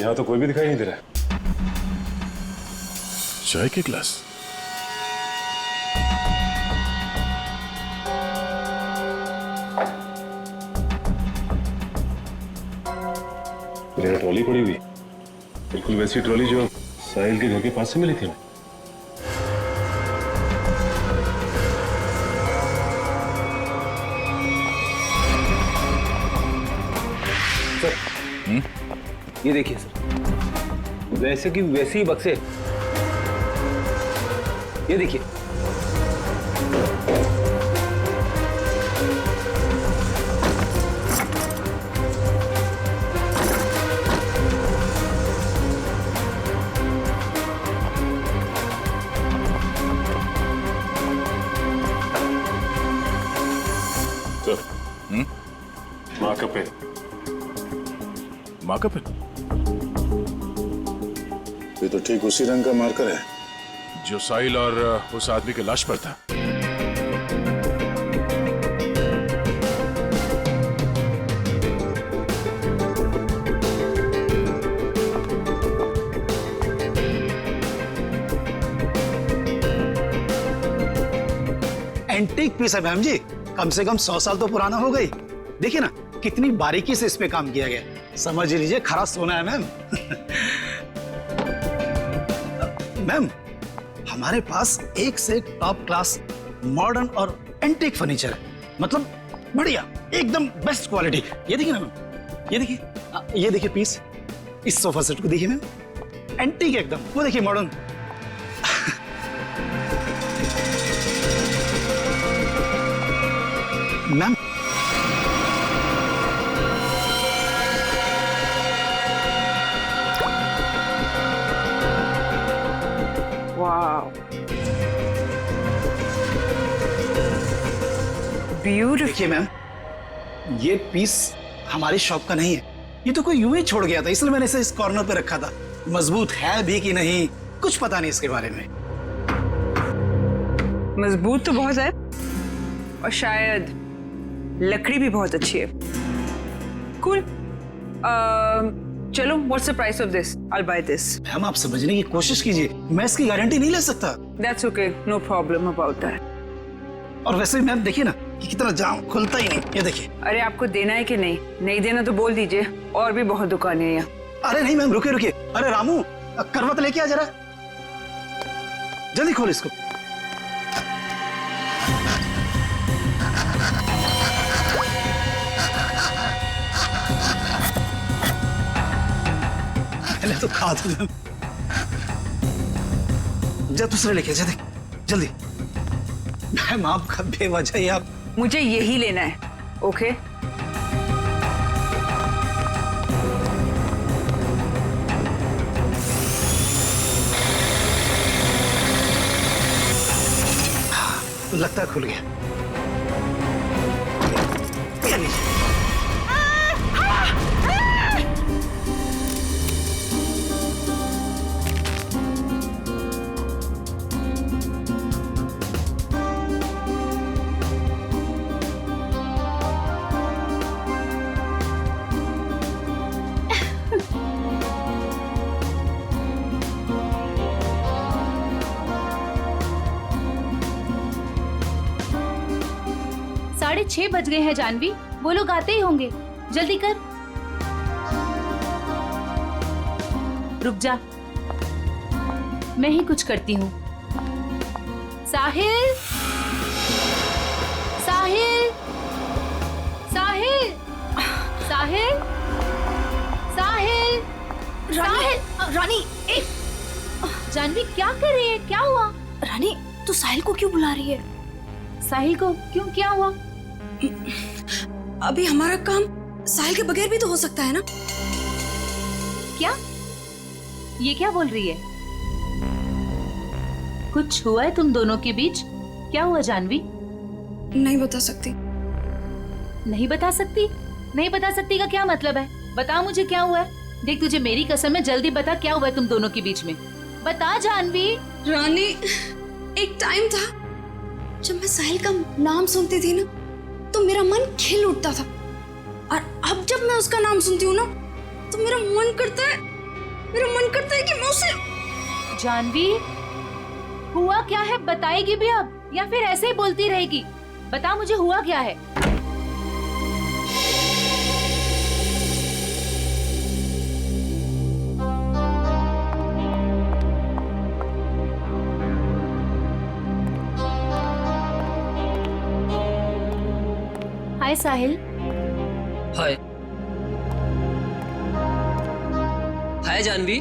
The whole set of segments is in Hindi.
यहाँ तो कोई भी दिखाई नहीं दे रहा है। चाय के ग्लास। मेरी ट्रॉली पड़ी हुई, बिल्कुल वैसी ट्रॉली जो साहिल के घर के पास से मिली थी। ये देखिए सर, वैसे की वैसे ही बक्से, ये देखिए। माँ का पेन। माँ का पेन? ये तो ठीक उसी रंग का मार्कर है जो साहिल और उस आदमी के लाश पर था। एंटीक पीस है मैम जी, कम से कम 100 साल तो पुराना हो गई। देखिए ना कितनी बारीकी से इस पे काम किया गया, समझ लीजिए खरा सोना है मैम। मैम हमारे पास एक से एक टॉप क्लास मॉडर्न और एंटीक फर्नीचर है, मतलब बढ़िया एकदम बेस्ट क्वालिटी। ये देखिए ना मैम, ये देखिए पीस, इस सोफा सेट को देखिए मैम, एंटीक एकदम, वो देखिए मॉडर्न। Ma'am wow, beautiful. देखिए मैम, ये पीस हमारी शॉप का नहीं है, ये तो कोई यूं ही छोड़ गया था, इसलिए मैंने इसे इस कॉर्नर पे रखा था। मजबूत है भी कि नहीं कुछ पता नहीं इसके बारे में। मजबूत तो बहुत है और शायद लकड़ी भी बहुत अच्छी है। कूल। चलो, what's the price of this? I will by this. Ma'am आप समझने की कोशिश कीजिए, मैं इसकी गारंटी नहीं ले सकता। That's okay, no problem about that. और वैसे मैम देखिए ना कि कितना जाम, खुलता ही नहीं, ये देखिए। अरे आपको देना है कि नहीं? नहीं देना तो बोल दीजिए, और भी बहुत दुकानें हैं यहाँ। अरे नहीं मैम, रुकिए रुकिए। अरे रामू, करवत लेके आ जरा, जल्दी खोल इसको। पहले तो खा दो मैम, जा दूसरे लेके जा, देख जल्दी। मैम आपका बेवजह ही आप। मुझे यही लेना है, ओके? लगता है खुल गया। ये लीजिए। साढ़े 6 बज गए हैं जानवी, वो लोग आते ही होंगे, जल्दी कर। रुक जा, मैं ही कुछ करती हूँ। साहिल, साहिल, साहिल, साहिल, साहिल, साहिल। रानी, एक जानवी क्या कर रही है? क्या हुआ? रानी, तू साहिल को क्यों बुला रही है? साहिल को क्यों? क्या हुआ? अभी हमारा काम साहिल के बगैर भी तो हो सकता है ना? क्या? ये क्या बोल रही है? कुछ हुआ है तुम दोनों के बीच? क्या हुआ जानवी? नहीं बता सकती। नहीं बता सकती? नहीं बता सकती का क्या मतलब है? बता मुझे क्या हुआ है। देख तुझे मेरी कसम है, जल्दी बता क्या हुआ है तुम दोनों के बीच में। बता जानवी। रानी, एक टाइम था जब मैं साहिल का नाम सुनती थी ना तो मेरा मन खिल उठता था, और अब जब मैं उसका नाम सुनती हूँ ना तो मेरा मन करता है मेरा मन करता है कि मैं उसे जानवी, हुआ क्या है बताएगी भी अब या फिर ऐसे ही बोलती रहेगी? बता मुझे हुआ क्या है। हाय साहिल। हाय। हाय जानवी।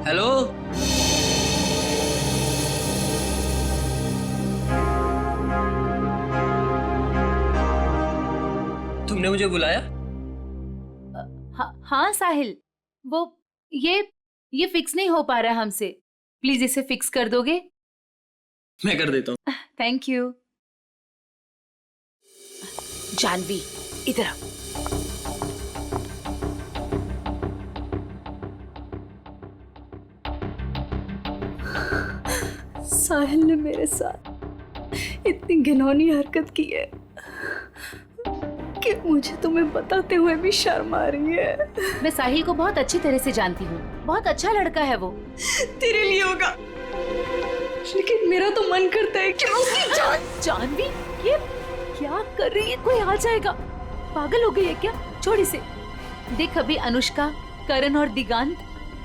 हेलो। तुमने मुझे बुलाया? हाँ साहिल, वो ये फिक्स नहीं हो पा रहा है हमसे। प्लीज इसे फिक्स कर दोगे? मैं कर देता हूँ। Thank you. जानवी इधर आ। साहिल ने मेरे साथ इतनी घिनौनी हरकत की है कि मुझे तुम्हें बताते हुए भी शर्म आ रही है। मैं साहिल को बहुत अच्छी तरह से जानती हूँ, बहुत अच्छा लड़का है वो। तेरे लिए होगा, लेकिन मेरा तो मन करता है कि मैं उसकी जान। जानवी ये क्या कर रही है? कोई आ जाएगा। पागल हो गई है क्या? छोड़ इसे। देख अभी अनुष्का, करण और दिगांत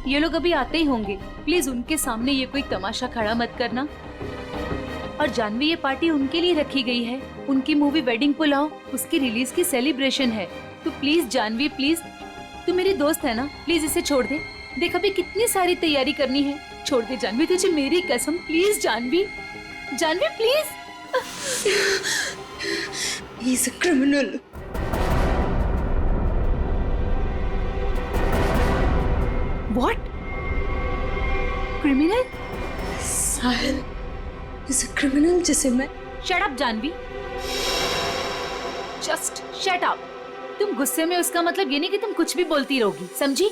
ये लोग अभी आते ही होंगे। प्लीज उनके सामने ये कोई तमाशा खड़ा मत करना। और जानवी ये पार्टी उनके लिए रखी गई है। उनकी मूवी वेडिंग पुलाव, उसकी रिलीज की सेलिब्रेशन है। तो प्लीज जानवी, प्लीज, तू मेरी दोस्त है ना, प्लीज इसे छोड़ दे। देख अभी कितनी सारी तैयारी करनी है। छोड़ दे जानवी, तुझे मेरी कसम। Please Janvi, Janvi please. He's a criminal. What? Criminal? Sahil is a criminal जिसे मैं Shut up Janvi. Just shut up। तुम गुस्से में उसका मतलब ये नहीं कि तुम कुछ भी बोलती रहोगी, समझी?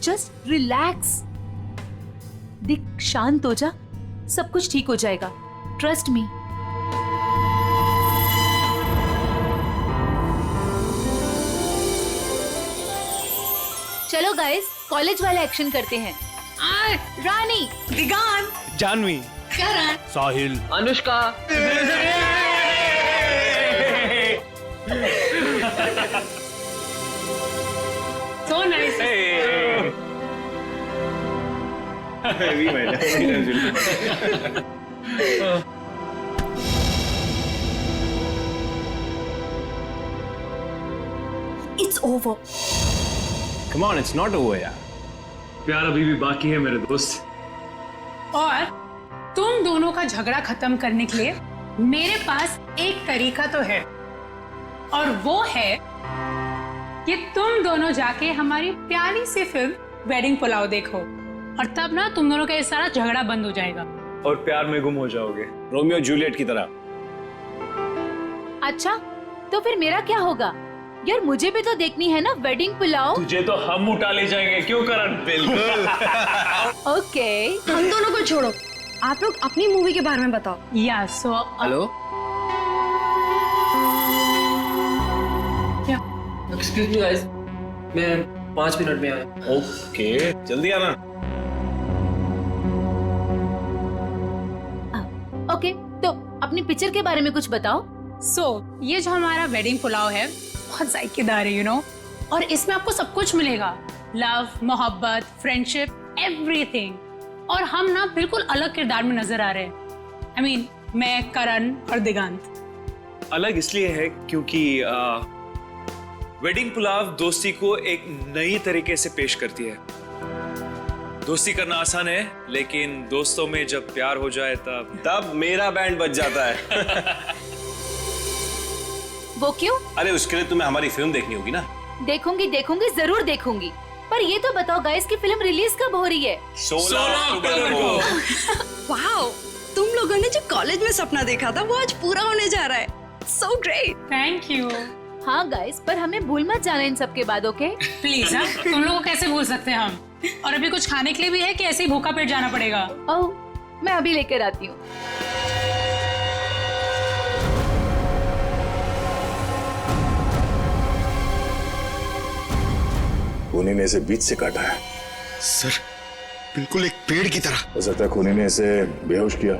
Just relax। दिख शांत हो जा, सब कुछ ठीक हो जाएगा। Trust me। चलो गाइस, कॉलेज वाला एक्शन करते हैं। रानी, दिगांत, जानवी, करण, साहिल, Anushka. So nice। It's over। Come on, it's not over यार। प्यार अभी भी बाकी है मेरे दोस्त। और तुम दोनों का झगड़ा खत्म करने के लिए मेरे पास एक तरीका तो है, और वो है कि तुम दोनों जाके हमारी प्यारी सी फिल्म वेडिंग पुलाव देखो, और तब ना तुम दोनों का ये सारा झगड़ा बंद हो जाएगा। और प्यार में गुम हो जाओगे, रोमियो जूलियट की तरह। अच्छा तो फिर मेरा क्या होगा? यार मुझे भी तो देखनी है ना वेडिंग पुलाव। तुझे तो हम उठा ले जाएंगे, क्यों करण? बिल्कुल। ओके। हम दोनों को छोड़ो, आप लोग अपनी मूवी के बारे में बताओ। या so hello. Excuse me guys, मैं 5 मिनट में आया। ओके, जल्दी आना। ओके, तो अपनी पिक्चर के बारे में कुछ बताओ। ये जो हमारा वेडिंग पुलाव है बहुत जायकेदार है, यू नो, और इसमें आपको सब कुछ मिलेगा। लव, मोहब्बत, फ्रेंडशिप, एवरीथिंग। और हम ना बिल्कुल अलग किरदार में नजर आ रहे हैं। I mean, मैं, करण और दिगांत। अलग इसलिए है क्योंकि वेडिंग पुलाव दोस्ती को एक नई तरीके से पेश करती है। दोस्ती करना आसान है, लेकिन दोस्तों में जब प्यार हो जाए तब मेरा बैंड बज जाता है। वो क्यों? अरे उसके लिए तुम्हें हमारी फिल्म देखनी होगी ना। देखूंगी देखूंगी, जरूर देखूंगी। पर ये तो बताओ गाइस कि फिल्म रिलीज कब हो रही है? 16 अक्टूबर को। वाओ, तुम लोगों ने जो कॉलेज में सपना देखा था वो आज पूरा होने जा रहा है। So great। Thank you. हाँ गाइस, पर हमें भूल मत जाना इन सब के बाद, ओके? प्लीज हाँ, तुम लोगों को कैसे भूल सकते हैं हम? और अभी कुछ खाने के लिए भी है कि ऐसे ही भूखा पेट जाना पड़ेगा? ओह, मैं अभी लेकर आती हूँ। खूनी ने इसे बीच से काटा है। सर बिल्कुल एक पेड़ की तरह। हो सकता है खूनी ने इसे बेहोश किया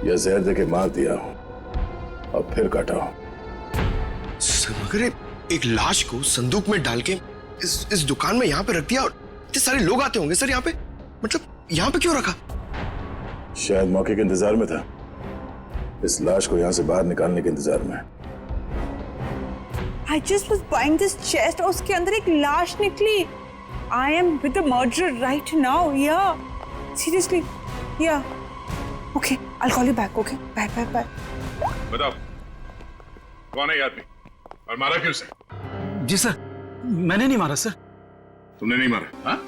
या जहर देके मार दिया हो और फिर काटा हो। सर मगर एक लाश को संदूक में डाल के इस दुकान में यहाँ पे रख दिया और इतने सारे लोग आते होंगे सर यहाँ पे, मतलब यहाँ पे क्यों रखा? शायद मौके के इंतजार में था, इस लाश को यहाँ से बाहर निकालने के इंतजार में। I just was buying this chest और उसके अंदर एक लाश निकली। I am with the murderer right now. Yeah, seriously. Yeah. Okay, I'll call you back. Okay, bye, bye, bye. बताओ कौन है ये आदमी और मारा क्यों से? जी सर, मैंने नहीं मारा सर। तुमने नहीं मारा? हाँ?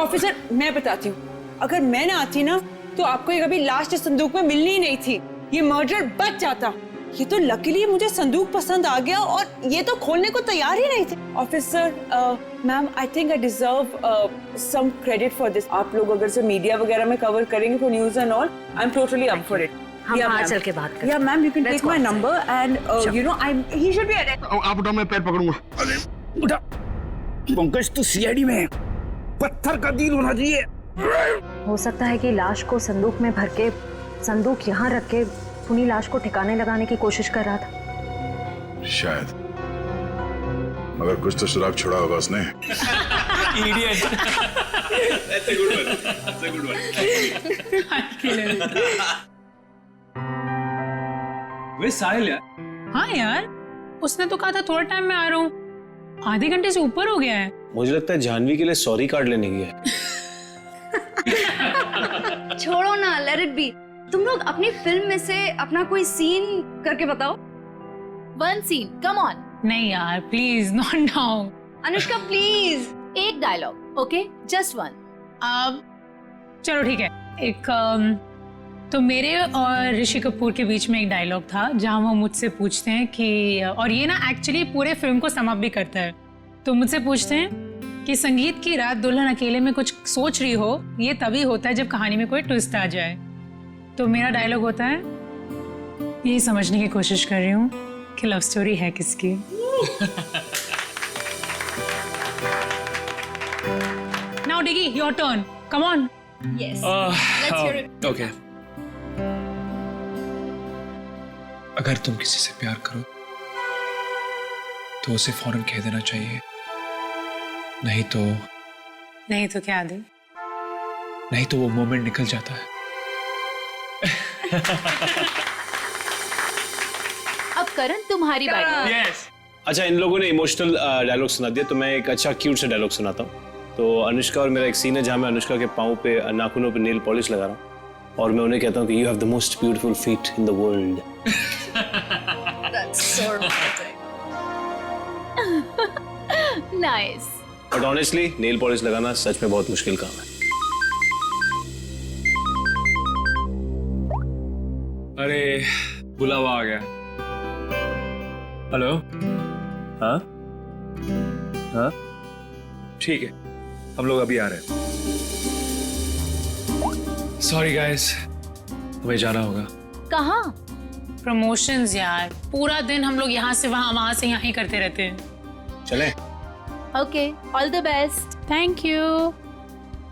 ऑफिसर, मैं बताती हूँ, अगर मैं ना आती ना तो आपको ये कभी लाश इस संदूक में मिलनी ही नहीं थी। ये मर्डर बच जाता। ये तो लकीली मुझे संदूक पसंद आ गया और ये तो खोलने को तैयार ही नहीं थे। Officer, ma'am, I think I deserve some credit for this. आप लोग अगर से मीडिया वगैरह में कवर करेंगे for news and all, I am totally up for it. हम बाहर चल के बात करें। या ma'am, you can take my number and you know he should be arrested. आप उठा, मैं पैर पकड़ूंगा। उठा। पंकज तो सीआईडी में है, पत्थर का दिल होना चाहिए। हो सकता है कि लाश को संदूक में भर के संदूक यहाँ रख के खूनी लाश को ठिकाने लगाने की कोशिश कर रहा था। शायद, मगर कुछ तो सुराग छोड़ा होगा उसने। Idiot. That's a good one. That's a good one. वे साहिल यार। हाँ यार, उसने तो कहा था थोड़ा टाइम में आ रहा हूँ, आधे घंटे से ऊपर हो गया है। मुझे लगता है जानवी के लिए सॉरी कार्ड लेने गया है। छोड़ो ना, लेट इट बी। तुम लोग अपनी फिल्म में से अपना कोई सीन करके बताओ। One scene, come on. नहीं यार, please not now. Anushka please, एक डायलॉग, ओके, जस्ट वन। अब चलो ठीक है, एक तो मेरे और ऋषि कपूर के बीच में एक डायलॉग था जहां वो मुझसे पूछते हैं कि, और ये ना एक्चुअली पूरे फिल्म को सम अप भी करता है, तो मुझसे पूछते हैं कि संगीत की रात दुल्हन अकेले में कुछ सोच रही हो, ये तभी होता है जब कहानी में कोई ट्विस्ट आ जाए। तो मेरा डायलॉग होता है, यही समझने की कोशिश कर रही हूँ कि लव स्टोरी है किसकी। Now Diggy, your turn, come on. Yes, let's hear it. Okay, अगर तुम किसी से प्यार करो तो उसे फौरन कह देना चाहिए, नहीं तो क्या आदि? नहीं तो वो मोमेंट निकल जाता है। अब करण तुम्हारी बारी। Yes. अच्छा, इन लोगों ने इमोशनल डायलॉग सुना दिया, तो मैं एक अच्छा क्यूट सा डायलॉग सुनाता हूँ। तो अनुष्का और मेरा एक सीन है जहाँ मैं अनुष्का के पाँव पे, नाखूनों पे नेल पॉलिश लगा रहा हूँ और मैं उन्हें कहता हूँ कि you have the most beautiful feet in the world. That's so romantic. Nice. But honestly nail polish लगाना सच में बहुत मुश्किल काम है। अरे बुलावा आ गया। हेलो, हाँ हाँ ठीक है, हम लोग अभी आ रहे हैं। सॉरी गाइस, हमें जाना होगा। कहाँ? प्रमोशंस यार, पूरा दिन हम लोग यहाँ से वहाँ से यहाँ ही करते रहते हैं। चले? Okay, all the best. Thank you.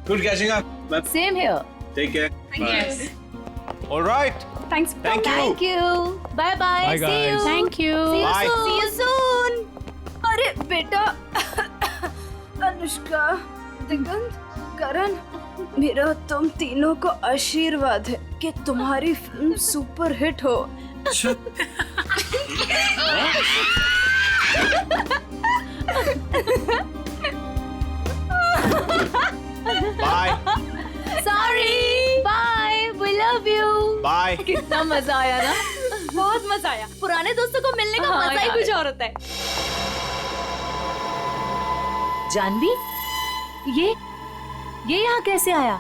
Good catching up. Same here. Take care. Yes. Alright. Thanks. Thank you. Bye bye. Bye, see you. guys. Thank you. Bye. See you soon. अरे बेटा, अनुष्का, दिगंत, करण, मेरा तुम तीनों को आशीर्वाद है कि तुम्हारी फिल्म सुपर हिट हो। Bye sorry. Bye, we love you. Bye. कितना मजा आया ना। बहुत मजा आया। पुराने दोस्तों को मिलने का हाँ, मजा ही यार। कुछ और होता है। जानवी, ये यहाँ कैसे आया?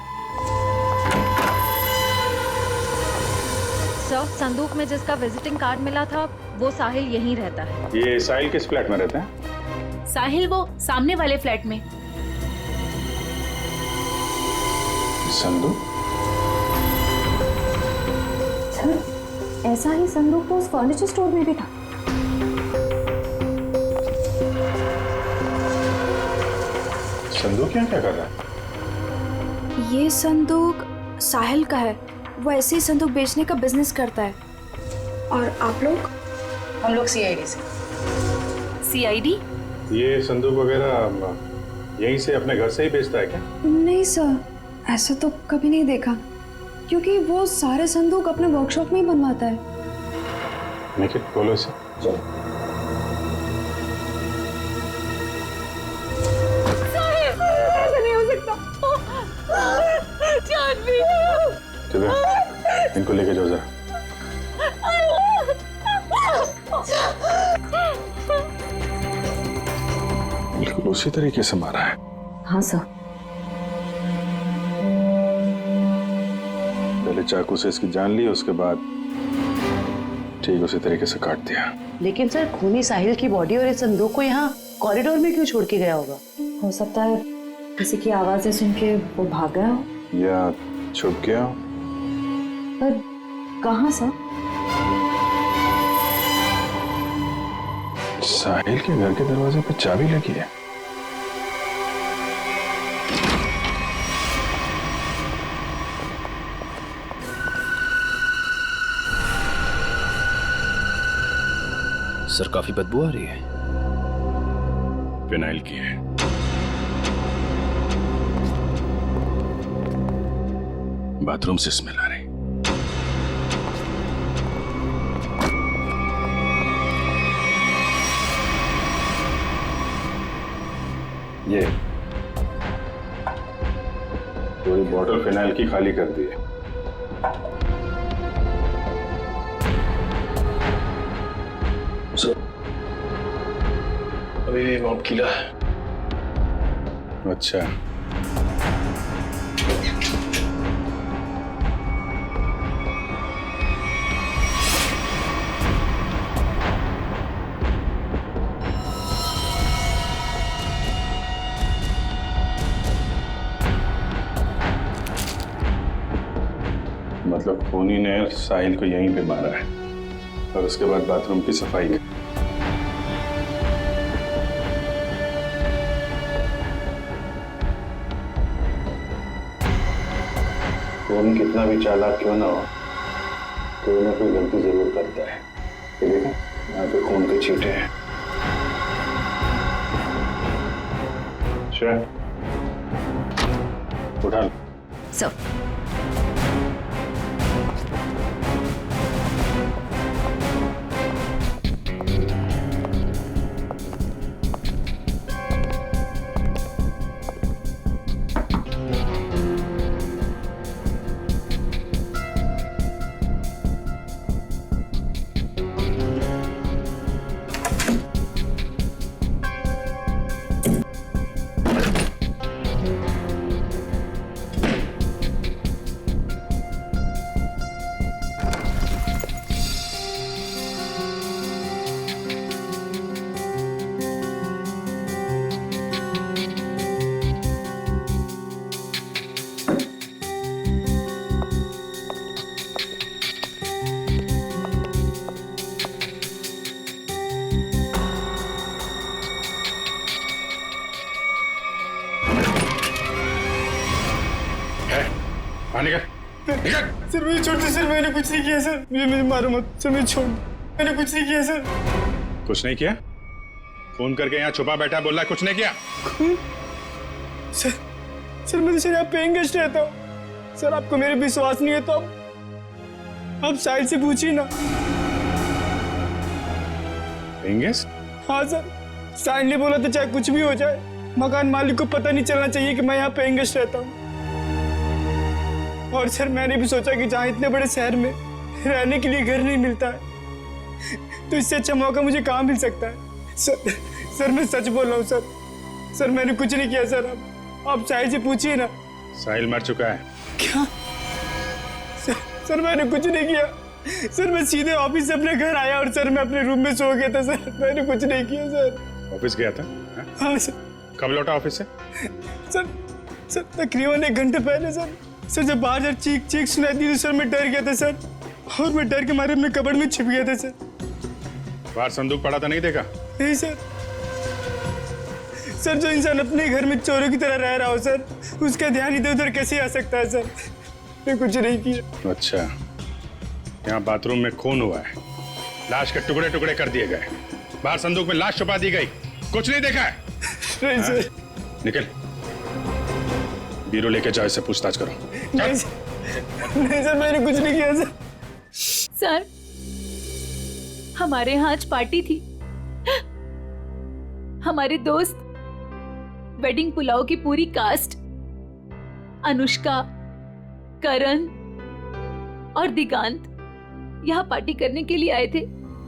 सर, संदूक में जिसका विजिटिंग कार्ड मिला था वो साहिल यहीं रहता है। ये साहिल किस फ्लैट में रहते हैं? साहिल वो सामने वाले फ्लैट में। संदूक? सर, ऐसा ही संदूक तो उस फर्नीचर स्टोर में भी था। संदूक यहाँ क्या कर रहा है? ये संदूक साहिल का है। वो ऐसे ही संदूक बेचने का बिजनेस करता है। और आप लोग? हम लोग सीआईडी से। सीआईडी? ये संदूक वगैरह यहीं से अपने घर से ही बेचता है क्या? नहीं सर, ऐसा तो कभी नहीं देखा, क्योंकि वो सारे संदूक अपने वर्कशॉप में ही बनवाता है। निखिल बोलो इसे। नहीं हो सकता। चलो इनको लेके जाओ जरा। बिल्कुल उसी तरीके से मारा है। हाँ सर। पहले चाकू से इसकी जान ली, उसके बाद ठीक उसी तरीके से काट दिया। लेकिन सर, खूनी साहिल की बॉडी और इस संदूक को यहाँ कॉरिडोर में क्यों छोड़ के गया होगा? हो सकता है किसी की आवाजें सुन के वो भाग गया हो, या छुप गया हो। पर कहाँ सर? साहिल के घर के दरवाजे पे चाबी लगी है। सर काफी बदबू आ रही है। फिनाइल की है। बाथरूम से स्मेल आ रही। ये पूरी बॉटल फिनाइल की खाली कर दी है। अभी भी मॉब किला है। अच्छा, मतलब खूनी ने साहिल को यहीं पे मारा है और उसके बाद बाथरूम की सफाई की। खून कितना भी चालाक क्यों ना हो, कोई ना कोई गलती जरूर करता है। ये देखो, यहाँ पे खून के छींटे हैं। श्रेया, उठा लो। सर सर मुझे छोड़ दो सर, मैंने कुछ नहीं किया सर। मुझे मारो मत सर, मुझे छोड़ दो, मैंने कुछ नहीं किया सर। कुछ नहीं किया? फोन करके यहाँ छुपा बैठा बोल रहा है कुछ नहीं किया? सर मैं तो सर यहाँ पेइंग गेस्ट रहता हूँ सर। आपको मेरे विश्वास नहीं है तो आप साहिल से पूछिए ना। Paying guest? हाँ सर, साहिल ने बोला था चाहे कुछ भी हो जाए मकान मालिक को पता नहीं चलना चाहिए कि मैं यहाँ पेइंग गेस्ट रहता हूँ। और सर मैंने भी सोचा कि जहाँ इतने बड़े शहर में रहने के लिए घर नहीं मिलता है तो इससे अच्छा मौका मुझे कहाँ मिल सकता है। सर मैं सच बोल रहा हूँ सर। सर मैंने कुछ नहीं किया सर। आप साहिल से पूछिए ना। साहिल मर चुका है। क्या? सर मैंने कुछ नहीं किया सर। मैं सीधे ऑफिस से अपने घर आया और सर मैं अपने रूम में सो गया था सर। मैंने कुछ नहीं किया सर। ऑफिस गया था? हाँ सर। कब लौटा ऑफिस से? सर तकरीबन 1 घंटे पहले सर। सर जब बाहर चीख सुनाई दी तो सर मैं डर गया था सर, और मैं डर के मारे अपने कबर्ड में छिप गया था सर। बाहर संदूक पड़ा था, नहीं देखा? नहीं सर। सर जो इंसान अपने घर में चोरों की तरह रह रहा हो सर, उसका ध्यान इधर उधर कैसे आ सकता है सर? मैं कुछ नहीं किया। अच्छा, यहाँ बाथरूम में खून हुआ है, लाश के टुकड़े टुकड़े कर दिए गए, बाहर संदूक में लाश छुपा दी गई, कुछ नहीं देखा है? नहीं सर। निकल, बीरो लेके जाओ, इससे पूछताछ करो। नहीं सर, मैंने कुछ नहीं किया सर। सर हमारे यहाँ आज पार्टी थी। हमारे दोस्त वेडिंग पुलाव की पूरी कास्ट, अनुष्का, करण और दिगांत यहाँ पार्टी करने के लिए आए थे।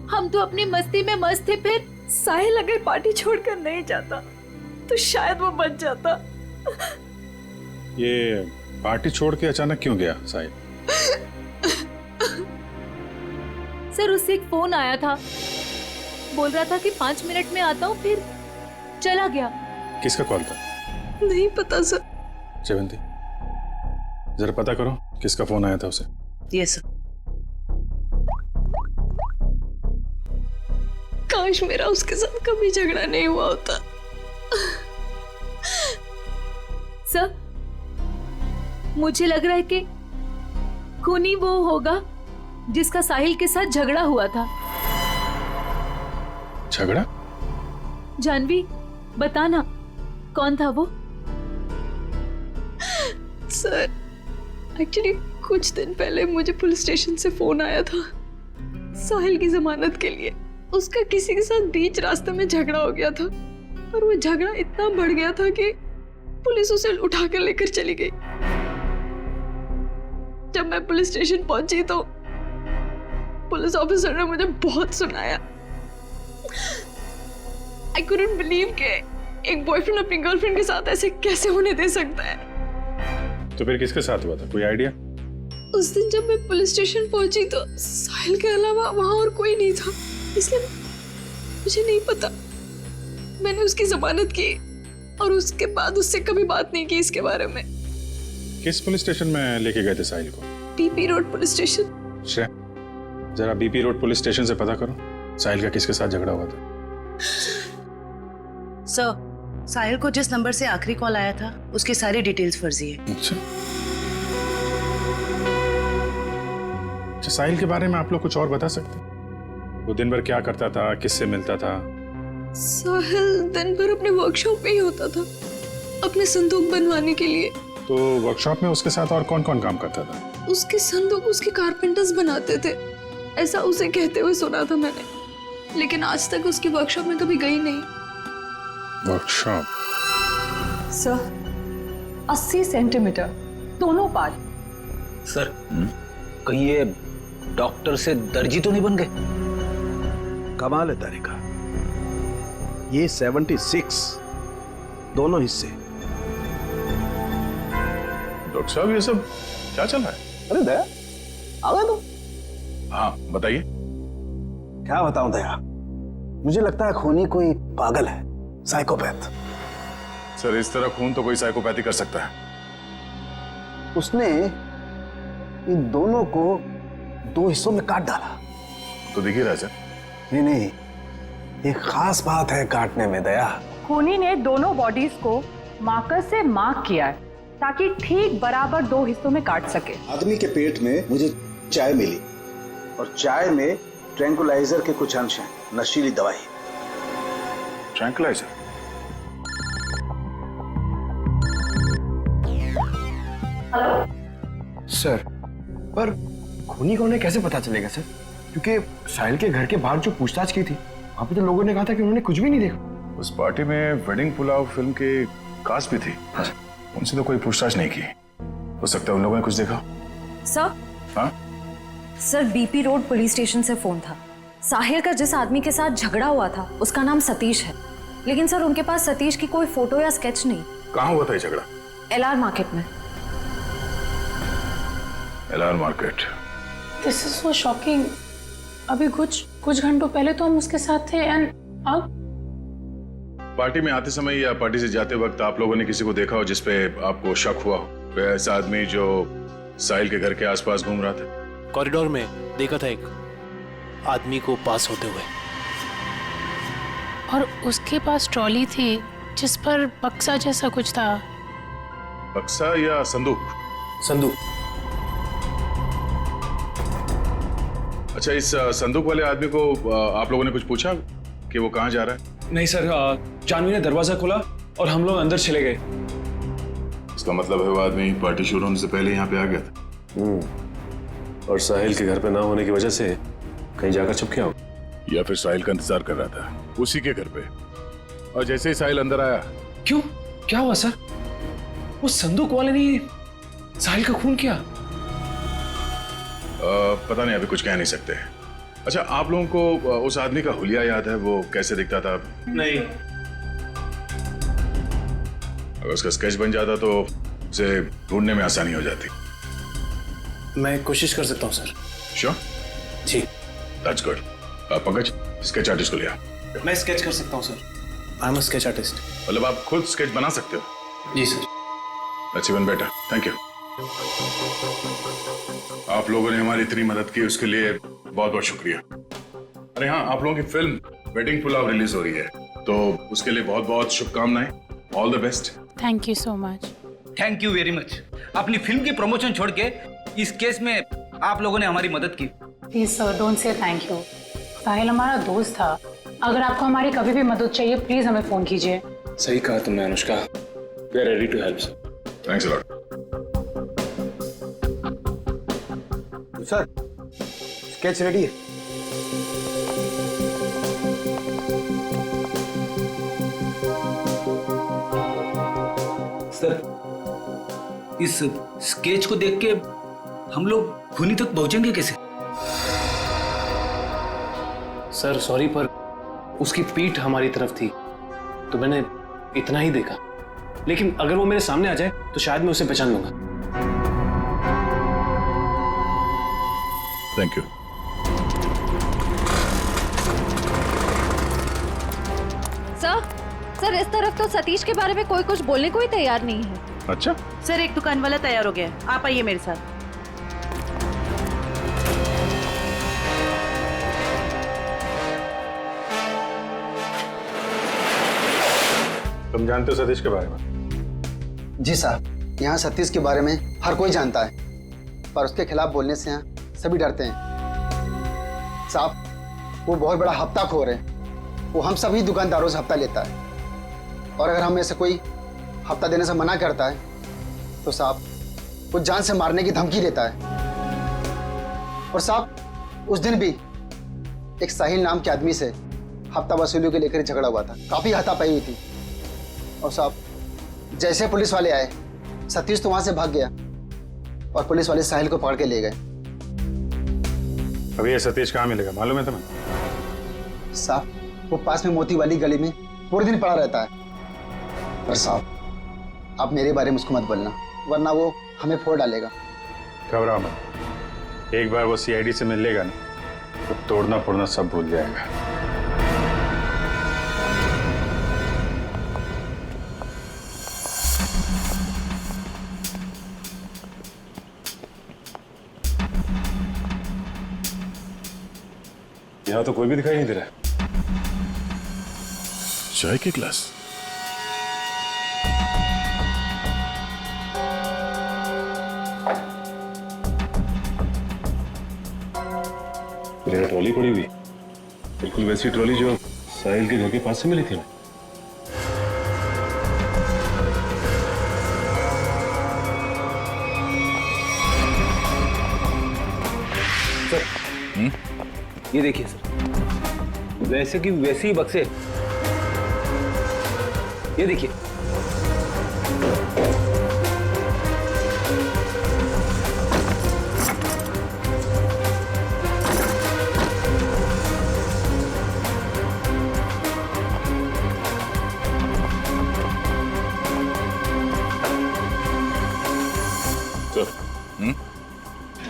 हम तो अपनी मस्ती में मस्त थे। फिर साहिल अगर पार्टी छोड़कर नहीं जाता तो शायद वो बच जाता। ये पार्टी छोड़ के अचानक क्यों गया साहिल? सर उससे एक फोन आया था, बोल रहा था कि 5 मिनट में आता हूँ, फिर चला गया। किसका कॉल था? नहीं पता सर। शेवंती, जरा पता करो किसका फोन आया था उसे। Yes sir. काश मेरा उसके साथ कभी झगड़ा नहीं हुआ होता। सर मुझे लग रहा है कि खूनी वो होगा जिसका साहिल के साथ झगड़ा हुआ था। झगड़ा? जानवी बताना कौन था वो? सर एक्चुअली कुछ दिन पहले मुझे पुलिस स्टेशन से फोन आया था साहिल की जमानत के लिए। उसका किसी के साथ बीच रास्ते में झगड़ा हो गया था और वो झगड़ा इतना बढ़ गया था कि पुलिस उसे उठाकर लेकर चली गई। जब मैं पुलिस स्टेशन पहुंची तो पुलिस ऑफिसर ने मुझे बहुत सुनाया। आई कुडंट बिलीव कि एक बॉयफ्रेंड अपनी गर्लफ्रेंड के साथ ऐसे कैसे होने दे सकता है। तो फिर किसके साथ हुआ था, कोई आइडिया? उस दिन जब मैं पुलिस स्टेशन पहुंची तो साहिल के अलावा वहां और कोई नहीं था, इसलिए मुझे नहीं पता। मैंने उसकी जमानत की और उसके बाद उससे कभी बात नहीं की इसके बारे में। किस पुलिस स्टेशन में लेके गए थे साहिल को? BP road police station. श्रेय, जरा बीपी रोड पुलिस स्टेशन से पता करो साहिल का किसके साथ झगड़ा हुआ था। सर, साहिल को जिस नंबर से आखिरी कॉल आया था उसकी सारी डिटेल्स फर्जी है। अच्छा, साहिल के बारे में आप लोग कुछ और बता सकते हैं? वो दिन भर क्या करता था, किससे मिलता था? साहिल दिन भर अपने वर्कशॉप में ही होता था अपने संदूक बनवाने के लिए। तो वर्कशॉप में उसके साथ और कौन कौन काम करता था? उसके संदूक उसके कारपेंटर्स बनाते थे, ऐसा उसे कहते हुए सुना था मैंने, लेकिन आज तक उसकी वर्कशॉप में कभी गई नहीं। वर्कशॉप? सर 80 सेंटीमीटर दोनों पार्ट। सर कहीं ये डॉक्टर से दर्जी तो नहीं बन गए? कमाल है तारिका, ये 76 दोनों हिस्से। डॉक्टर साहब ये सब क्या चल रहा है? अरे दया आ गए तुम? हाँ बताइए। क्या बताऊं दया, मुझे लगता है खूनी कोई पागल है, साइकोपैथ। सर इस तरह खून तो कोई साइकोपैथी कर सकता है। उसने इन दोनों को 2 हिस्सों में काट डाला। तो दिख ही रहा है सर। नहीं, एक खास बात है काटने में दया। खूनी ने दोनों बॉडीज को मार्कर से मार्क किया है ताकि ठीक बराबर 2 हिस्सों में काट सके। आदमी के पेट में मुझे चाय मिली और चाय में ट्रैंकुलाइजर के कुछ अंश हैं, नशीली दवाई। ट्रैंकुलाइजर? सर पर खूनी को उन्हें कैसे पता चलेगा सर? क्योंकि साहिल के घर के बाहर जो पूछताछ की थी वहां पे तो लोगों ने कहा था कि उन्होंने कुछ भी नहीं देखा। उस पार्टी में वेडिंग पुलाव फिल्म के कास्ट भी थी। हाँ। उनसे तो कोई पूछताछ नहीं की, हो सकता है उन लोगों ने कुछ देखा। सर? हाँ sir BP road police station से फोन था। साहिल का जिस आदमी के साथ झगड़ा हुआ था उसका नाम सतीश है, लेकिन सर उनके पास सतीश की कोई फोटो या स्केच नहीं। कहाँ हुआ था ये झगड़ा? LR मार्केट में। LR market? This is so shocking. अभी कुछ घंटों पहले तो हम उसके साथ थे एंड अब? पार्टी में आते समय या पार्टी से जाते वक्त आप लोगों ने किसी को देखा हो जिसपे आपको शक हुआ हो? कोई ऐसा आदमी जो साहिल के घर के आसपास घूम रहा था? कॉरिडोर में देखा था एक आदमी को पास होते हुए। और उसके पास ट्रॉली थी जिस पर बक्सा जैसा कुछ था। बक्सा या संदूक? संदूक। अच्छा, इस संदूक वाले आदमी को आप लोगों ने कुछ पूछा कि वो कहाँ जा रहा है? नहीं सर, जानवी ने दरवाजा खोला और हम लोग अंदर चले गए। इसका मतलब है वो आदमी पार्टी शुरू होने से पहले यहाँ पे आ गया था। और साहिल के घर पे ना होने की वजह से कहीं जाकर छुप गया हो, या फिर साहिल का इंतजार कर रहा था उसी के घर पे। और जैसे ही साहिल अंदर आया। क्यों, क्या हुआ सर? वो संदूक वाले ने साहिल का खून किया? पता नहीं, अभी कुछ कह नहीं सकते। अच्छा, आप लोगों को उस आदमी का हुलिया याद है? वो कैसे दिखता था? नहीं। अगर उसका स्केच बन जाता तो उसे ढूंढने में आसानी हो जाती। मैं कोशिश कर सकता हूँ सर। श्योर? जी। That's good. Pankaj, sketch artist को लिया। मैं स्केच कर सकता हूँ sir. I am a sketch artist. मतलब आप खुद स्केच बना सकते हो? जी sir. That's even better, thank you. आप लोगों ने हमारी इतनी मदद की, उसके लिए बहुत बहुत शुक्रिया। अरे हाँ, आप लोगों की फिल्म वेडिंग पुलाव रिलीज हो रही है, तो उसके लिए बहुत बहुत शुभकामनाएं। All the best. Thank you so much. Thank you very much. अपनी फिल्म की प्रमोशन छोड़ के इस केस में आप लोगों ने हमारी मदद की। Please sir, don't say thank you. Sahil हमारा दोस्त था। अगर आपको हमारी कभी भी मदद चाहिए, प्लीज हमें फोन कीजिए। सही कहा तुमने Anushka. We are ready to help sir. Thanks a lot. Sir, sketch ready है। सर, इस स्केच को देख के हम लोग खूनी तक पहुंचेंगे कैसे? सर सॉरी, पर उसकी पीठ हमारी तरफ थी तो मैंने इतना ही देखा, लेकिन अगर वो मेरे सामने आ जाए तो शायद मैं उसे पहचान लूंगा। Thank you. सर इस तरफ तो सतीश के बारे में कोई कुछ बोलने को ही तैयार नहीं है। अच्छा सर, एक दुकान वाला तैयार हो गया है, आप आइए मेरे साथ। तुम जानते हो सतीश के बारे में? जी साहब, यहाँ सतीश के बारे में हर कोई जानता है, पर उसके खिलाफ बोलने से यहाँ सभी डरते हैं। साहब, वो बहुत बड़ा हफ्ताखोर है। वो हम सभी दुकानदारों से हफ्ता लेता है, और अगर हम में से कोई हफ्ता देने से मना करता है तो साहब वो जान से मारने की धमकी देता है। और साहब, उस दिन भी एक साहिल नाम के आदमी से हफ्ता वसूली के लेकर झगड़ा हुआ था। काफी हाथापाई हुई थी। और साहब, जैसे पुलिस वाले आए, सतीश तो वहां से भाग गया और पुलिस वाले साहिल को पकड़ के ले गए। अभी ये सतीश कहाँ मिलेगा मालूम है तुम्हें? साहब, वो पास में मोती वाली गली में पूरे दिन पड़ा रहता है। पर साहब, आप मेरे बारे में उसको मत बोलना, वरना वो हमें फोड़ डालेगा। घबराओ मत, एक बार वो सीआईडी से मिल लेगा ना तो तोड़ना फोड़ना सब भूल जाएगा। यहाँ तो कोई भी दिखाई नहीं दे रहा है। चाय के ग्लास। मेरी ट्रॉली पड़ी हुई, बिल्कुल वैसी ट्रॉली जो साहिल के घर के पास से मिली थी। सर, ये देखिए सर, वैसे की वैसे ही बक्से। ये देखिए।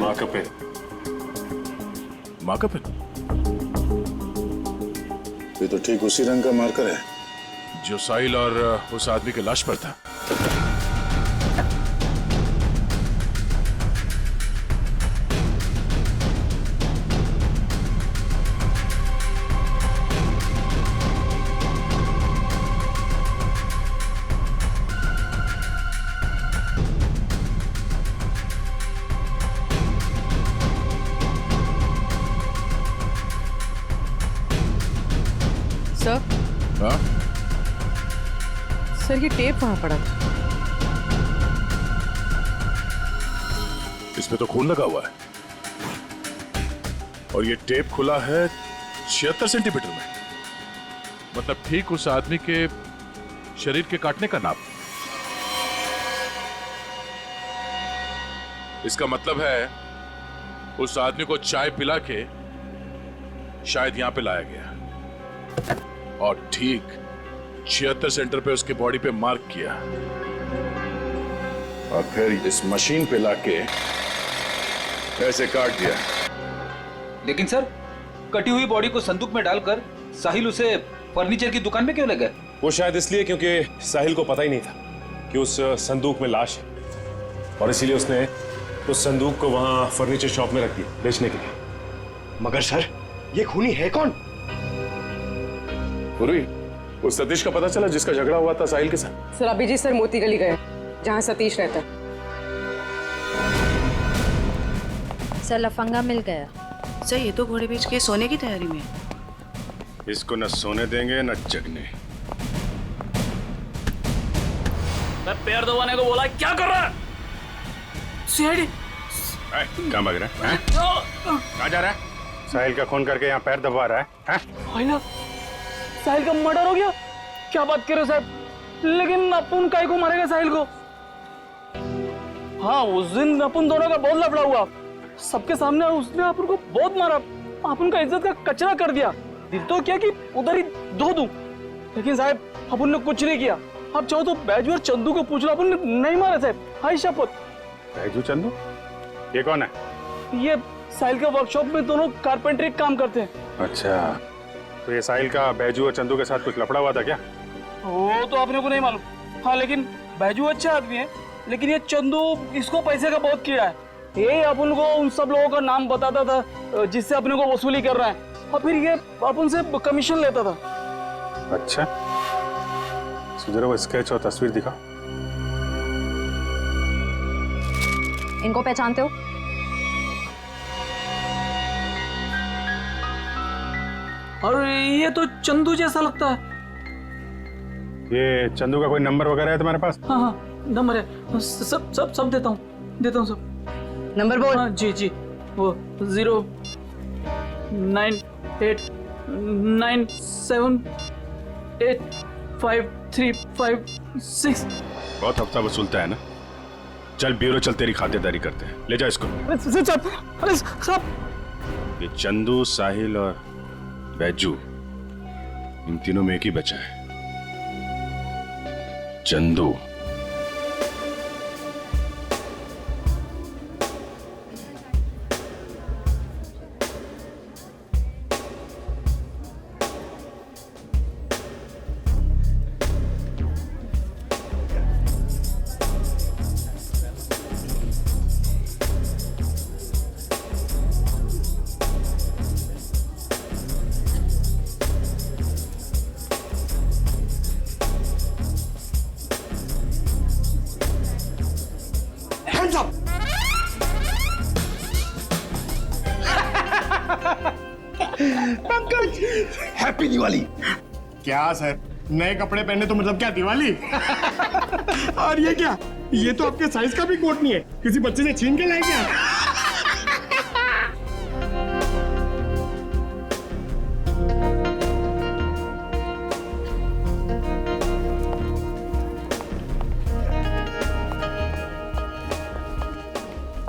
माँ का पेन। माँ का पेन? ये तो ठीक उसी रंग का मार्कर है जो साहिल और उस आदमी के लाश पर था। ये टेप वहां पड़ा था। इसमें तो खून लगा हुआ है और ये टेप खुला है 76 सेंटीमीटर में, मतलब ठीक उस आदमी के शरीर के काटने का नाप। इसका मतलब है उस आदमी को चाय पिला के शायद यहां पे लाया गया और ठीक 76 सेंटर पे उसके बॉडी पे मार्क किया और फिर इस मशीन पे लाके ऐसे काट दिया। लेकिन सर, कटी हुई बॉडी को संदूक में डालकर साहिल उसे फर्नीचर की दुकान में क्यों ले गए? वो शायद इसलिए क्योंकि साहिल को पता ही नहीं था कि उस संदूक में लाश है और इसीलिए उसने उस संदूक को वहां फर्नीचर शॉप में रख दिया बेचने के लिए। मगर सर, ये खूनी है कौन? पूर्वी, उस सतीश का पता चला जिसका झगड़ा हुआ था साहिल के साथ? सर अभी जी सर मोती गली गए जहाँ सतीश रहता है। सर लफंगा मिल गया। सर ये तो घोड़े बेच के सोने की तैयारी में है। इसको न सोने देंगे न जगने। मैं पैर दबाने को बोला, क्या कर रहा है? सीआईडी। कहाँ भाग रहा है? कहाँ जा रहा है? साहिल का खून करके यहाँ पैर दबा रहा है? भाईला, साहिल का मर्डर हो गया? क्या बात कर रहे हो साहब? लेकिन अपन काहे को मारेगा साहिल को? हाँ, उस दिन अपन दोनों का बहुत लफड़ा हुआ, सबके सामने उसने अपन को बहुत मारा, अपन का इज्जत का कचरा कर दिया। दिल तो क्या कि उधर ही धो दूं, लेकिन साहब अपन ने कुछ नहीं किया। आप चाहो तो बैजू और चंदू को पूछ लो, अपन ने नहीं मारा साहब, हाय शपथ। बैजू चंदू? ये कौन है? ये साहिल के वर्कशॉप में दोनों कारपेंटरी काम करते हैं। अच्छा, तो ये साहिल का बैजू और चंदू के साथ कुछ लफड़ा हुआ था क्या? वो तो अपने को नहीं मालूम। हाँ, लेकिन बैजू अच्छा आदमी है, लेकिन ये चंदू इसको पैसे का बहुत कीड़ा है। ये अपन को उन सब लोगों का नाम बताता था जिससे अपने को वसूली कर रहा है, और फिर ये अपन से कमीशन लेता था। अच्छा, जरा वो स्केच और तस्वीर दिखा। इनको पहचानते हो? और ये तो चंदू जैसा लगता है। ये चंदू का कोई नंबर वगैरह है तुम्हारे पास? हाँ हाँ, नंबर है, सब देता हूँ सब। नंबर बोल। हाँ जी जी, वो 09897853556। बहुत हफ्ता वसूलता है ना। चल ब्यूरो चल, तेरी खातिरदारी करते हैं। ले जा इसको। अरे साहब, ये चंदू, साहिल और बैजू, इन तीनों में एक ही बचा है, चंदू। पंकज, हैप्पी दिवाली। क्या सर, नए कपड़े पहने तो मतलब क्या दिवाली? और ये क्या, ये तो आपके साइज का भी कोट नहीं है, किसी बच्चे से छीन के लाए क्या?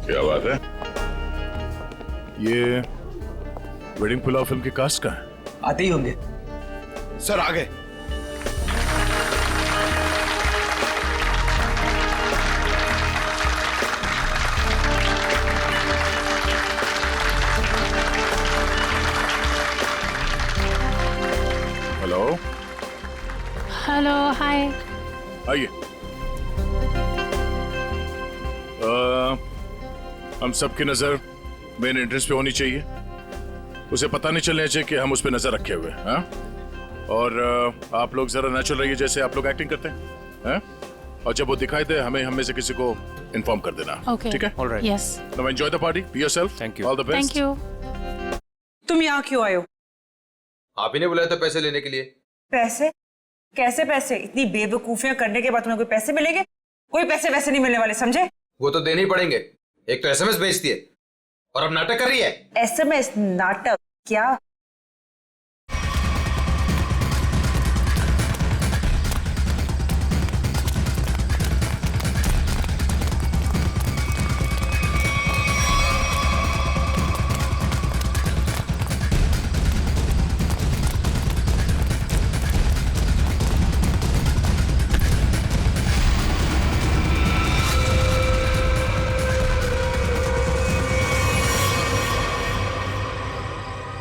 क्या बात है? ये वेडिंग पुलाव फिल्म की कास्ट का है? आते ही होंगे सर। आ गए। हेलो हेलो, हाय। आइए। हम सबकी नजर मेन एंट्रेंस पे होनी चाहिए, उसे पता नहीं चलना चाहिए कि हम उस पर नजर रखे हुए हैं। और आप लोग जरा नेचुरल रहिए जैसे आप लोग एक्टिंग करते हैं, और जब वो दिखाई दे हमें से किसी को इन्फॉर्म कर देना। Okay. ठीक है? Alright. Yes. Now enjoy the party. Be yourself. Thank you. All the best. Thank you. तुम यहाँ क्यों आए हो? आप ही ने बुलाया था पैसे लेने के लिए। पैसे? कैसे पैसे? इतनी बेवकूफियां करने के बाद तुम्हें कोई पैसे मिलेंगे? कोई पैसे वैसे नहीं मिलने वाले, समझे? वो तो देने ही पड़ेंगे। एक तो एसएमएस भेजती है और अब नाटक कर रही है। एसएमएस नाटक? क्या?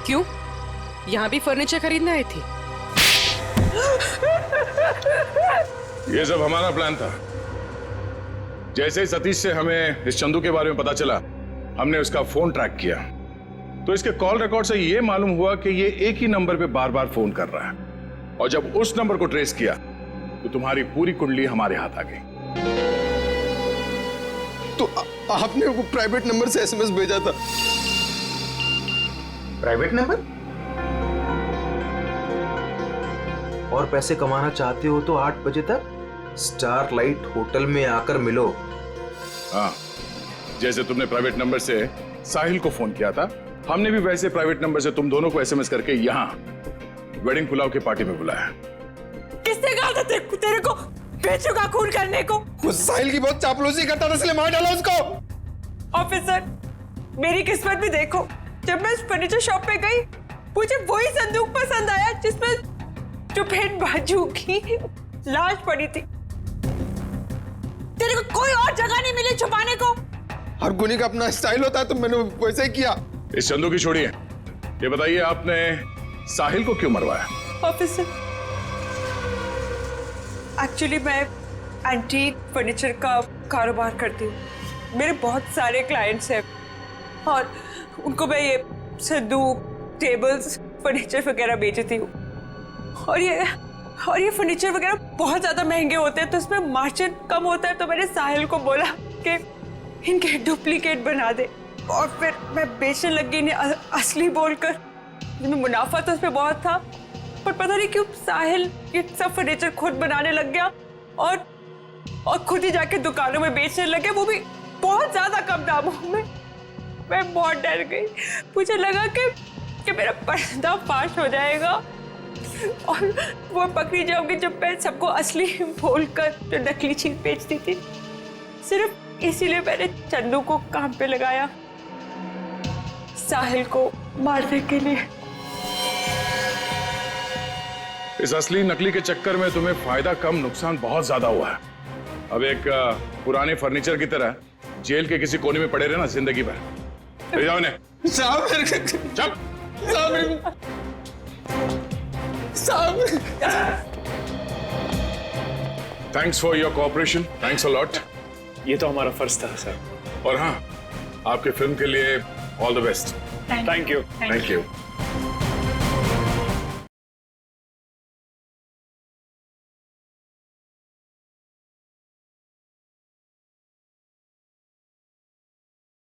क्यों? यहाँ भी फर्नीचर खरीदने आई थी? ये सब हमारा प्लान था। जैसे ही सतीश से हमें इस चंदू के बारे में पता चला, हमने उसका फोन ट्रैक किया, तो इसके कॉल रिकॉर्ड से ये मालूम हुआ कि ये एक ही नंबर पे बार बार फोन कर रहा है। और जब उस नंबर को ट्रेस किया तो तुम्हारी पूरी कुंडली हमारे हाथ आ गई। तो आपने वो प्राइवेट नंबर से एसएमएस भेजा था? Private number? और पैसे कमाना चाहते हो तो 8 बजे तक स्टारलाइट होटल में आकर मिलो। हाँ, जैसे तुमने प्राइवेट नंबर से साहिल को फोन किया था, हमने भी वैसे प्राइवेट नंबर से तुम दोनों को एसएमएस करके यहाँ वेडिंग पुलाव की पार्टी में बुलाया। किसने कहा था तेरे को बेचू का खून करने को? साहिल की बहुत चापलूसी करता था, इसलिए मार डाला उसको। ऑफिसर, मेरी किस्मत भी देखो, जब मैं फर्नीचर शॉप पे गई, मुझे वही संदूक पसंद आया जिसमें चुपेट बाजू की लाश पड़ी थी। तेरे को कोई और जगह नहीं मिली छुपाने को? हर गुनी का अपना स्टाइल होता है, तो मैंने वैसे ही किया। इस चंदू की छोड़िए, ये बताइए आपने साहिल को क्यों मरवाया? ऑफिसर, एक्चुअली मैं एंटीक फर्नीचर का कारोबार करती हूँ। मेरे बहुत सारे क्लाइंट्स हैं और उनको मैं ये संदूक, टेबल्स, फर्नीचर वगैरह बेचती हूँ। और ये फर्नीचर वगैरह बहुत ज़्यादा महंगे होते हैं, तो इसमें मार्जिन कम होता है। तो मैंने साहिल को बोला कि इनके डुप्लीकेट बना दे, और फिर मैं बेचने लगी इन्हें असली बोलकर। जिसमें मुनाफा तो उसमें बहुत था, पर पता नहीं क्यों साहिल ये सब फर्नीचर खुद बनाने लग गया और खुद ही जाके दुकानों में बेचने लगे, वो भी बहुत ज्यादा कम दामों में। मैं बहुत डर गई, मुझे लगा कि मेरा पर्दाफाश हो जाएगा और वो पकड़ी जाऊंगी जब मैं सबको असली बोलकर जो नकली चीज बेचती थी। सिर्फ इसीलिए मैंने चंदू को काम पे लगाया, साहिल को मारने के लिए। इस असली नकली के चक्कर में तुम्हें फायदा कम, नुकसान बहुत ज्यादा हुआ है। अब एक पुराने फर्नीचर की तरह जेल के किसी कोने में पड़े रहना जिंदगी भर। ले जाओ इन्हें। Thanks for your cooperation, thanks a lot. ये तो हमारा फर्ज था सर। और हाँ, आपके फिल्म के लिए all the best. Thank you. Thank you.